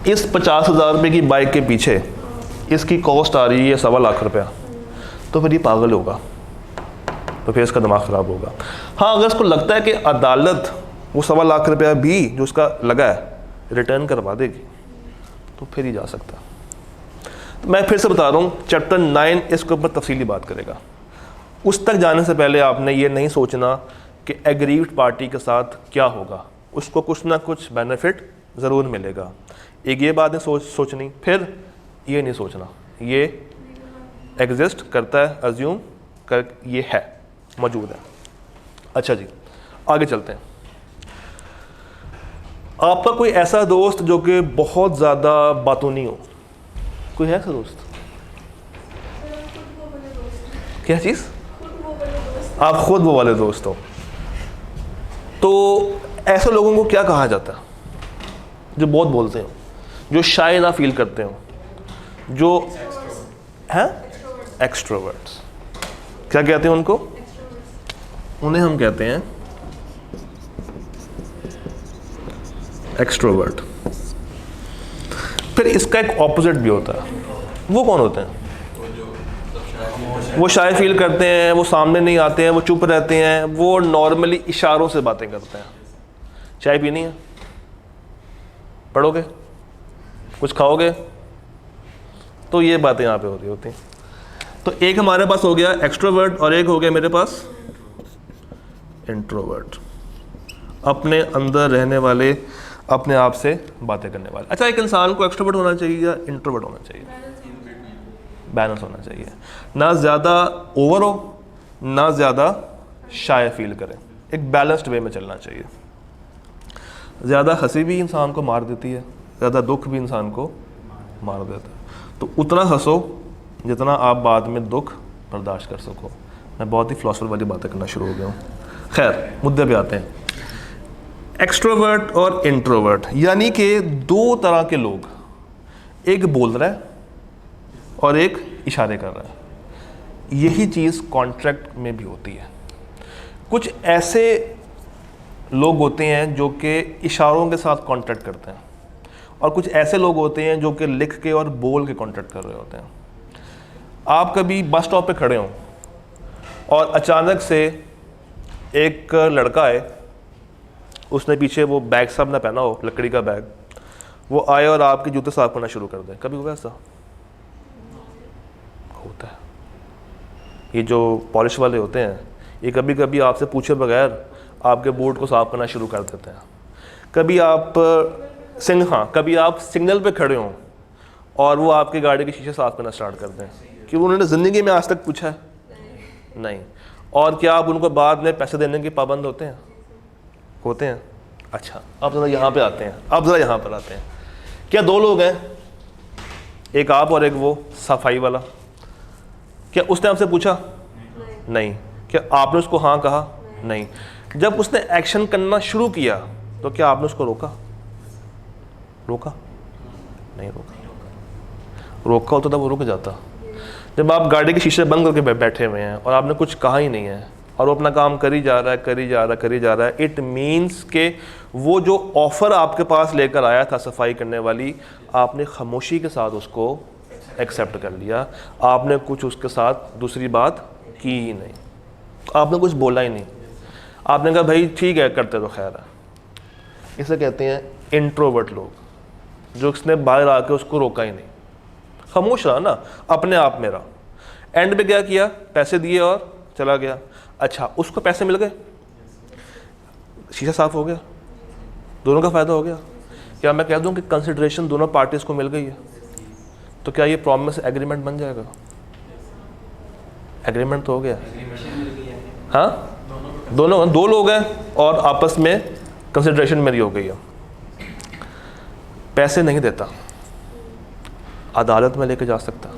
इस 50,000 रुपये की बाइक के पीछे इसकी कॉस्ट आ रही है 1.25 लाख रुपया, तो फिर ये पागल होगा, तो फिर इसका दिमाग ख़राब होगा। हाँ, अगर इसको लगता है कि अदालत वो 1.25 लाख रुपया भी जो उसका लगा है रिटर्न करवा देगी, तो फिर ही जा सकता है। तो मैं फिर से बता रहा हूँ, चैप्टर 9 इसके ऊपर तफसीली बात करेगा। उस तक जाने से पहले आपने ये नहीं सोचना कि एग्रीव्ड पार्टी के साथ क्या होगा, उसको कुछ ना कुछ बेनिफिट ज़रूर मिलेगा। एक ये बात है सोचनी, फिर ये नहीं सोचना ये एग्जिस्ट करता है, अज्यूम कर ये है, मौजूद है। अच्छा जी, आगे चलते हैं। आपका कोई ऐसा दोस्त जो कि बहुत ज़्यादा बातूनी हो, कोई है ऐसा दोस्त? क्या चीज़? आप खुद वो वाले दोस्त हो। तो ऐसे लोगों को क्या कहा जाता है? जो बहुत बोलते हो, जो शाय ना फील करते हो, जो हैं एक्सट्रोवर्ट्स। क्या कहते हैं उनको? उन्हें हम कहते हैं एक्सट्रोवर्ट। फिर इसका एक ऑपोजिट भी होता है। वो कौन होते हैं? वो शाय फील करते हैं, वो सामने नहीं आते हैं, वो चुप रहते हैं, वो नॉर्मली इशारों से बातें करते हैं। चाय पीनी है, पढ़ोगे, कुछ खाओगे, तो ये बातें यहाँ पे हो रही होती हैं। तो एक हमारे पास हो गया एक्सट्रोवर्ट और एक हो गया मेरे पास इंट्रोवर्ट। अपने अंदर रहने वाले अपने आप से बातें करने वाले। अच्छा, एक इंसान को एक्सट्रोवर्ट होना चाहिए या इंट्रोवर्ट होना चाहिए? बैलेंस होना चाहिए, ना ज़्यादा ओवर हो ना ज़्यादा शाय फील करें, एक बैलेंस्ड वे में चलना चाहिए। ज़्यादा हंसी भी इंसान को मार देती है, ज़्यादा दुख भी इंसान को मार देता है। तो उतना हंसो जितना आप बाद में दुख बर्दाश्त कर सको। मैं बहुत ही फिलॉसफर वाली बातें करना शुरू हो गया हूँ। खैर, मुद्दे पे आते हैं। एक्सट्रोवर्ट और इंट्रोवर्ट यानी कि दो तरह के लोग, एक बोल रहा है और एक इशारे कर रहा है। यही चीज़ कॉन्ट्रैक्ट में भी होती है। कुछ ऐसे लोग होते हैं जो कि इशारों के साथ कॉन्ट्रैक्ट करते हैं, और कुछ ऐसे लोग होते हैं जो कि लिख के और बोल के कॉन्ट्रैक्ट कर रहे होते हैं। आप कभी बस स्टॉप पे खड़े हों और अचानक से एक लड़का आए, उसने पीछे वो बैग साहब ना पहना हो, लकड़ी का बैग, वो आए और आपके जूते साफ करना शुरू कर दें। कभी हुआ ऐसा? होता है। ये जो पॉलिश वाले होते हैं, ये कभी कभी आपसे पूछे बगैर आपके बूट को साफ करना शुरू कर देते हैं। कभी आप कभी आप सिग्नल पे खड़े हों और वो आपकी गाड़ी के शीशे साफ करना स्टार्ट कर दें, कि उन्होंने ज़िंदगी में आज तक पूछा है? नहीं। और क्या आप उनको बाद में पैसे देने के पाबंद होते हैं? होते हैं। अच्छा, अब ज़रा यहाँ पे आते हैं, अब ज़रा यहाँ पर आते हैं। क्या दो लोग हैं, एक आप और एक वो सफाई वाला, क्या उसने आपसे पूछा? नहीं। क्या आपने उसको हाँ कहा? नहीं। जब उसने एक्शन करना शुरू किया तो क्या आपने उसको रोका? नहीं रोका। रोका होता था वो रुक जाता। जब आप गाड़ी के शीशे बंद करके बैठे हुए हैं और आपने कुछ कहा ही नहीं है और वो अपना काम करी जा रहा है, इट मीन्स के वो जो ऑफ़र आपके पास लेकर आया था सफाई करने वाली, आपने खामोशी के साथ उसको एक्सेप्ट कर लिया। आपने कुछ उसके साथ दूसरी बात की ही नहीं, आपने कुछ बोला ही नहीं। आपने कहा भाई ठीक है, करते तो खैर है। इसे कहते हैं इंट्रोवर्ट लोग, जो उसने बाहर आके उसको रोका ही नहीं, खामोश रहा ना, अपने आप में रहा। एंड पे क्या किया? पैसे दिए और चला गया। अच्छा, उसको पैसे मिल गए, शीशा साफ हो गया, दोनों का फ़ायदा हो गया। क्या मैं कह दूं कि कंसिडरेशन दोनों पार्टीज को मिल गई है, तो क्या ये प्रॉमिस एग्रीमेंट बन जाएगा? एग्रीमेंट तो हो गया। हाँ, दोनों दो लोग हैं और आपस में कंसिडरेशन मेरी हो गई है। पैसे नहीं देता, अदालत में लेके जा सकता,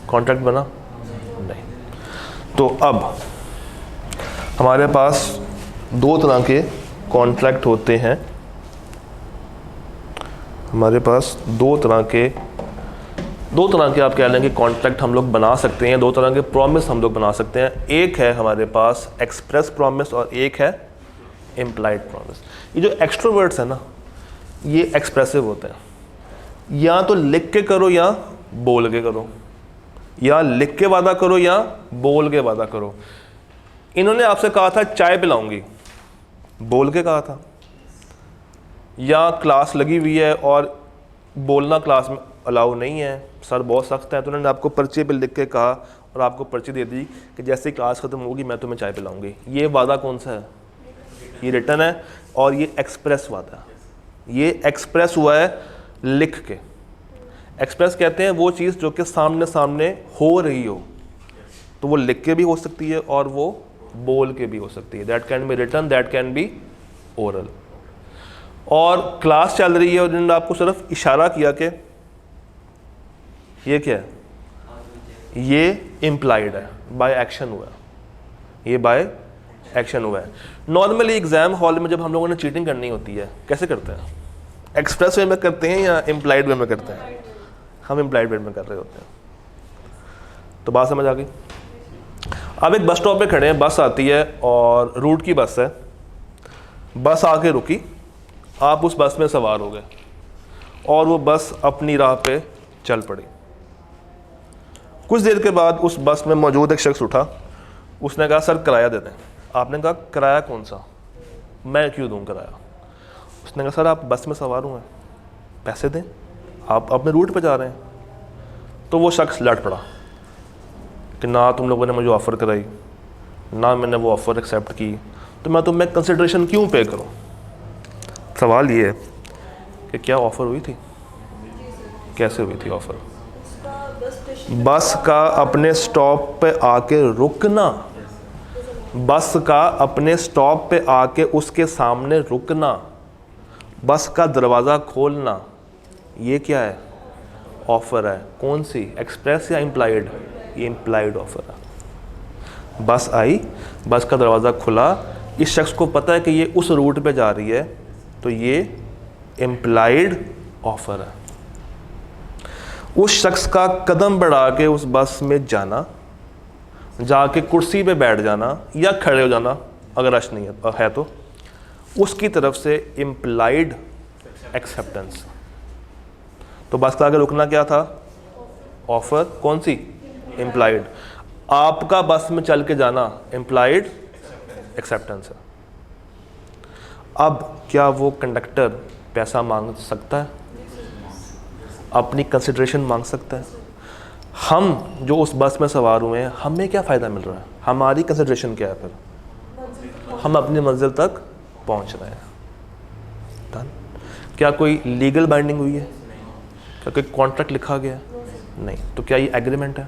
कॉन्ट्रैक्ट बना नहीं। तो अब हमारे पास दो तरह के कॉन्ट्रैक्ट होते हैं। हमारे पास दो तरह के आप कह लें कि कॉन्ट्रैक्ट हम लोग बना सकते हैं, दो तरह के प्रॉमिस हम लोग बना सकते हैं। एक है हमारे पास एक्सप्रेस प्रॉमिस और एक है इम्प्लाइड प्रॉमिस। ये जो एक्सट्रोवर्ट्स है ना, ये एक्सप्रेसिव होते हैं। या तो लिख के करो या बोल के करो, या लिख के वादा करो या बोल के वादा करो। इन्होंने आपसे कहा था चाय पिलाऊंगी, बोल के कहा था। या क्लास लगी हुई है और बोलना क्लास में अलाउ नहीं है, सर बहुत सख्त है, तो उन्होंने आपको पर्चे पे लिख के कहा और आपको पर्ची दे दी कि जैसे क्लास ख़त्म होगी मैं तुम्हें चाय पिलाऊंगी। ये वादा कौन सा है? ये रिटर्न है और ये एक्सप्रेस वादा है। ये एक्सप्रेस हुआ है लिख के। एक्सप्रेस कहते हैं वो चीज़ जो कि सामने सामने हो रही हो, तो वो लिख के भी हो सकती है और वो बोल के भी हो सकती है। That can be written, that can be oral. और क्लास चल रही है और जिन्होंने आपको सिर्फ इशारा किया कि ये क्या है, ये इम्प्लाइड है, बाय एक्शन हुआ है, ये बाय एक्शन हुआ है। नॉर्मली एग्जाम हॉल में जब हम लोगों ने चीटिंग करनी होती है, कैसे करते हैं? एक्सप्रेस वे में करते हैं या इम्प्लाइड वे में करते हैं? हम इम्प्लाइड वे में कर रहे होते हैं। तो बात समझ आ गई? अब एक बस स्टॉप पे खड़े हैं, बस आती है और रूट की बस है, बस आके रुकी, आप उस बस में सवार हो गए और वो बस अपनी राह पे चल पड़ी। कुछ देर के बाद उस बस में मौजूद एक शख्स उठा, उसने कहा सर किराया दे दें। आपने कहा किराया कौन सा? मैं क्यों दूं किराया? उसने कहा सर आप बस में सवार हुए हैं, पैसे दें, आप अपने रूट पे जा रहे हैं। तो वो शख्स लड़ पड़ा कि ना तुम लोगों ने मुझे ऑफ़र कराई, ना मैंने वो ऑफ़र एक्सेप्ट की, तो मैं तुम्हें कंसिडरेशन क्यों पे करूं? सवाल ये है कि क्या ऑफ़र हुई थी, कैसे हुई थी ऑफ़र? बस का अपने स्टॉप पे आके रुकना, बस का अपने स्टॉप पे आके उसके सामने रुकना, बस का दरवाज़ा खोलना, ये क्या है? ऑफ़र है। कौन सी, एक्सप्रेस या इम्प्लाइड? ये इम्प्लाइड ऑफ़र है। बस आई, बस का दरवाज़ा खुला, इस शख्स को पता है कि ये उस रूट पे जा रही है, तो ये इम्प्लाइड ऑफ़र है। उस शख्स का कदम बढ़ा के उस बस में जाना, जाके कुर्सी पे बैठ जाना या खड़े हो जाना अगर रश नहीं है तो उसकी तरफ से इम्प्लाइड एक्सेप्टेंस। तो बस का आगे रुकना क्या था? ऑफ़र। कौन सी? इम्प्लाइड। आपका बस में चल के जाना इम्प्लाइड एक्सेप्टेंस है। अब क्या वो कंडक्टर पैसा मांग सकता है? अपनी कंसिडरेशन मांग सकता है? हम जो उस बस में सवार हुए हैं, हमें क्या फ़ायदा मिल रहा है? हमारी कंसिडरेशन क्या है? फिर हम अपनी मंजिल तक पहुंच रहे हैं। डन। क्या कोई लीगल बाइंडिंग हुई है? क्या कोई कॉन्ट्रैक्ट लिखा गया है? नहीं। तो क्या ये एग्रीमेंट है?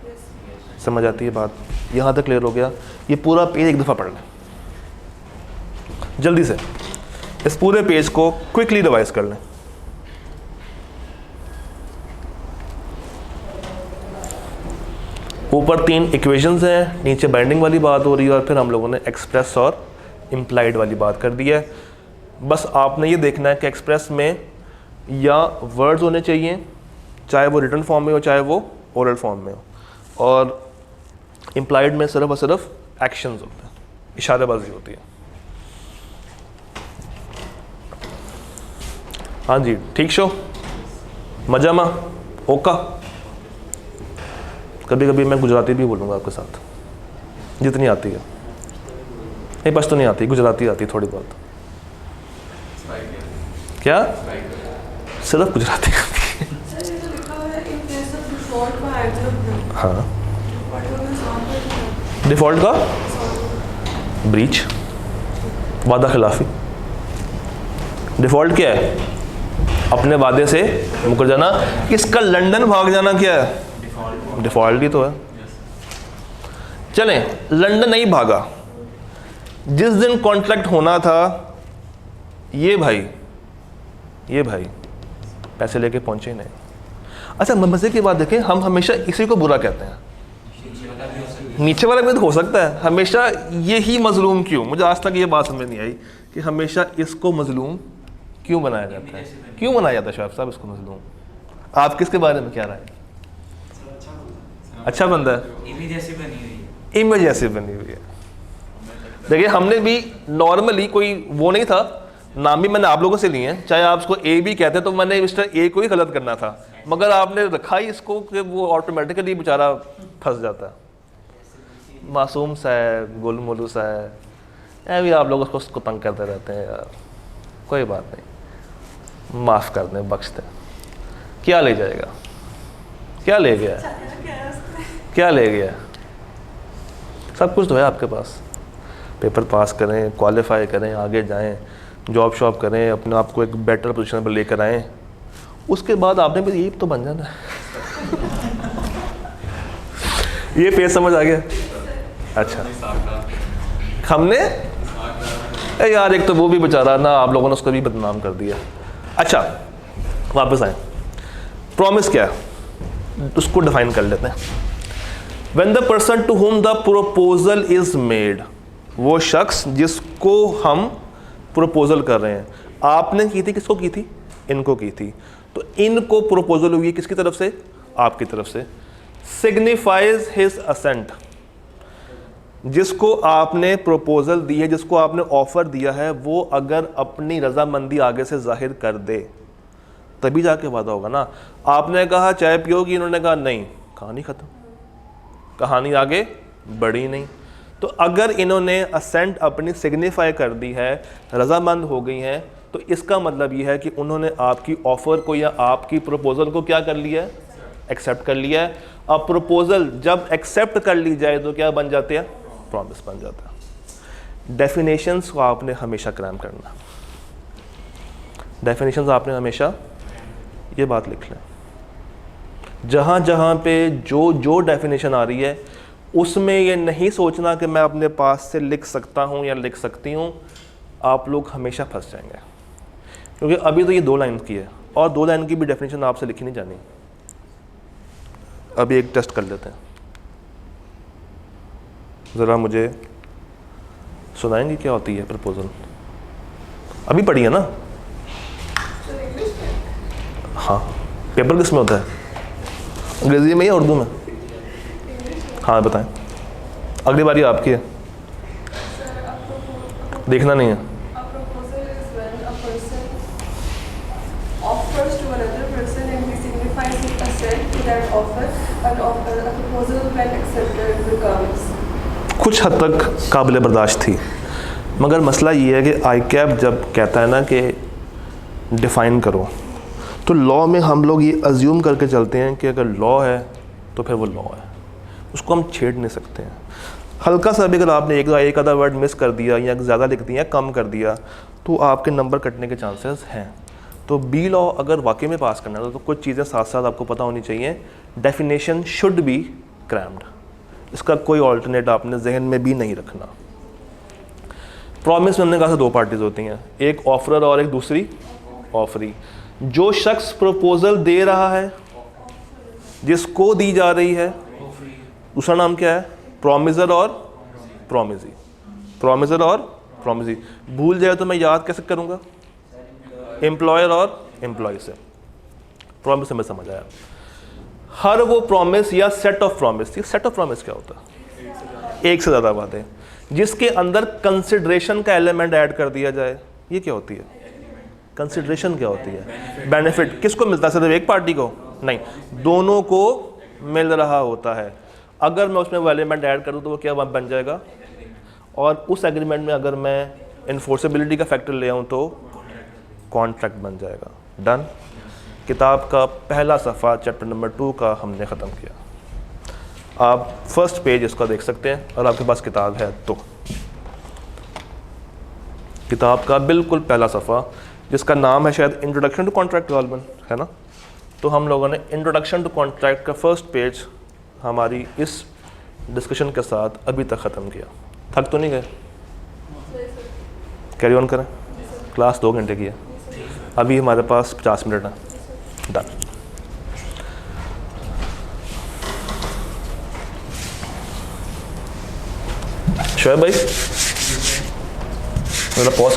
समझ आती है बात? यहाँ तक क्लियर हो गया? ये पूरा पेज एक दफ़ा पढ़ लें जल्दी से, इस पूरे पेज को क्विकली रिवाइज कर लें। ऊपर 3 इक्वेशंस हैं, नीचे बाइंडिंग वाली बात हो रही है और फिर हम लोगों ने एक्सप्रेस और इम्प्लाइड वाली बात कर दी है। बस आपने ये देखना है कि एक्सप्रेस में या वर्ड्स होने चाहिए, चाहे वो रिटन फॉर्म में हो चाहे वो ओरल फॉर्म में हो, और इम्प्लाइड में सिर्फ और सिर्फ एक्शंस होते हैं, इशारेबाजी होती है। हाँ जी, ठीक शो, मजा मा ओका। कभी कभी मैं गुजराती भी बोलूँगा आपके साथ, जितनी आती है। नहीं, पश्तो नहीं आती, गुजराती आती थोड़ी बहुत। क्या? सिर्फ गुजराती आती है। हाँ, डिफ़ॉल्ट का ब्रीच, वादा खिलाफी। डिफ़ॉल्ट क्या है? अपने वादे से मुकर जाना। इसका लंदन भाग जाना क्या है? डिफ़ॉल्ट ही तो है। चलें, लंदन नहीं भागा, जिस दिन कॉन्ट्रैक्ट होना था ये भाई पैसे लेके पहुंचे नहीं। अच्छा, मजे की बात देखें, हम हमेशा इसी को बुरा कहते हैं। नीचे वाला भी तो हो सकता है। हमेशा यही मजलूम क्यों? मुझे आज तक ये बात समझ नहीं आई कि हमेशा इसको मजलूम क्यों बनाया जाता है? क्यों बनाया जाता है शोएब साहब इसको मजलूम? आप किसके बारे में क्या राय? अच्छा बंदा है, इमेज ऐसी बनी हुई है। देखिए, हमने भी नॉर्मली कोई वो नहीं था, नाम भी मैंने आप लोगों से लिए हैं, चाहे आप उसको ए भी कहते तो मैंने मिस्टर ए को ही गलत करना था, मगर आपने रखा ही इसको कि वो ऑटोमेटिकली बेचारा फंस जाता है। मासूम सा है, गोलू मोलू सा है, ऐ भी आप लोग उसको तंग करते रहते हैं यार। कोई बात नहीं, माफ़ कर दें, बख्श दें। क्या ले जाएगा? क्या ले गया? क्या ले गया? सब कुछ तो है आपके पास। पेपर पास करें, क्वालिफाई करें, आगे जाएं, जॉब शॉप करें, अपने आप को एक बेटर पोजीशन पर लेकर आएँ, उसके बाद आपने भी यही तो बन जाना है। ये पेज समझ आ गया? अच्छा, हमने यार एक तो वो भी बेचारा ना, आप लोगों ने उसको भी बदनाम कर दिया। अच्छा, वापस आए। प्रॉमिस क्या है उसको डिफाइन कर लेते हैं। When the person to whom the proposal is made, वो शख्स जिसको हम प्रोपोजल कर रहे हैं, आपने की थी, किसको की थी? इनको की थी। तो इनको प्रोपोजल हुई किसकी तरफ से? आपकी तरफ से। सिग्निफाइज हिज असेंट, जिसको आपने प्रोपोजल दी है, जिसको आपने ऑफर दिया है, वो अगर अपनी रजामंदी आगे से जाहिर कर दे तभी जाके वादा होगा ना। आपने कहा चाय पियोगी, इन्होंने कहा नहीं, कहानी खत्म, कहानी आगे बढ़ी नहीं। तो अगर इन्होंने असेंट अपनी सिग्निफाई कर दी है, रजामंद हो गई हैं, तो इसका मतलब ये है कि उन्होंने आपकी ऑफर को या आपकी प्रपोजल को क्या कर लिया है? एक्सेप्ट कर लिया है। अब प्रपोजल जब एक्सेप्ट कर ली जाए तो क्या बन जाते हैं? प्रॉमिस बन जाता है। डेफिनेशंस को आपने हमेशा क्रैम करना। डेफिनेशंस आपने हमेशा ये बात लिख लें, जहाँ जहाँ पे जो जो डेफिनेशन आ रही है उसमें ये नहीं सोचना कि मैं अपने पास से लिख सकता हूँ या लिख सकती हूँ, आप लोग हमेशा फंस जाएंगे। क्योंकि अभी तो ये 2 लाइन की है और 2 लाइन की भी डेफिनेशन आपसे लिखी नहीं जानी। अभी एक टेस्ट कर लेते हैं, ज़रा मुझे सुनाएंगे क्या होती है प्रपोजल? अभी पढ़ी है ना? हाँ, पेपर किस में होता है, अंग्रेजी में या उर्दू में? हाँ बताएं, अगली बारी आपकी है, देखना नहीं है। A proposal is when a person offers to another person and he signifies his assent to that offer. A proposal when accepted becomes. कुछ हद तक काबिल बर्दाश्त थी, मगर मसला ये है कि ICAP जब कहता है ना कि डिफ़ाइन करो, तो लॉ में हम लोग ये अज्यूम करके चलते हैं कि अगर लॉ है तो फिर वो लॉ है, उसको हम छेड़ नहीं सकते हैं। हल्का सा भी अगर आपने एक आधा वर्ड मिस कर दिया या ज़्यादा लिख दिया, कम कर दिया, तो आपके नंबर कटने के चांसेस हैं। तो बी लॉ अगर वाकई में पास करना है तो कुछ चीज़ें साथ साथ आपको पता होनी चाहिए। डेफिनेशन शुड बी क्रैम्ड, इसका कोई ऑल्टरनेट आपने जहन में भी नहीं रखना। प्रॉमिस में हमने कहा था 2 पार्टीज होती हैं, एक ऑफरर और एक दूसरी ऑफरी। जो शख्स प्रपोजल दे रहा है, जिसको दी जा रही है, दूसरा नाम क्या है? प्रॉमिसर और प्रॉमिजी। प्रॉमिसर और प्रॉमिजी भूल जाए तो मैं याद कैसे करूँगा? एम्प्लॉयर और एम्प्लॉय से। प्रॉमिस हमें समझ आया। हर वो प्रॉमिस या सेट ऑफ प्रॉमिस, ये सेट ऑफ प्रॉमिस क्या होता है? एक से ज़्यादा बातें जिसके अंदर कंसिडरेशन का एलिमेंट ऐड कर दिया जाए, ये क्या होती है? कंसिडरेशन क्या होती है? बेनिफिट किसको मिलता है? सिर्फ एक पार्टी को नहीं, दोनों को मिल रहा होता है। अगर मैं उसमें वो एलिमेंट ऐड करूँ तो वो क्या बन जाएगा? और उस एग्रीमेंट में अगर मैं इन्फोर्सेबिलिटी का फैक्टर ले आऊँ तो कॉन्ट्रैक्ट बन जाएगा। डन। किताब का पहला सफ़ा चैप्टर नंबर 2 का हमने ख़त्म किया। आप फर्स्ट पेज इसका देख सकते हैं और आपके पास किताब है तो किताब का बिल्कुल पहला सफ़ा जिसका नाम है शायद इंट्रोडक्शन टू कॉन्ट्रैक्ट डेवलपमेंट, है ना? तो हम लोगों ने इंट्रोडक्शन टू कॉन्ट्रैक्ट का फर्स्ट पेज हमारी इस डिस्कशन के साथ अभी तक ख़त्म किया। थक तो नहीं गए? कैरी ऑन करें। क्लास 2 घंटे की है, अभी हमारे पास 50 मिनट है। डन। शोएब भाई, मेरा पॉज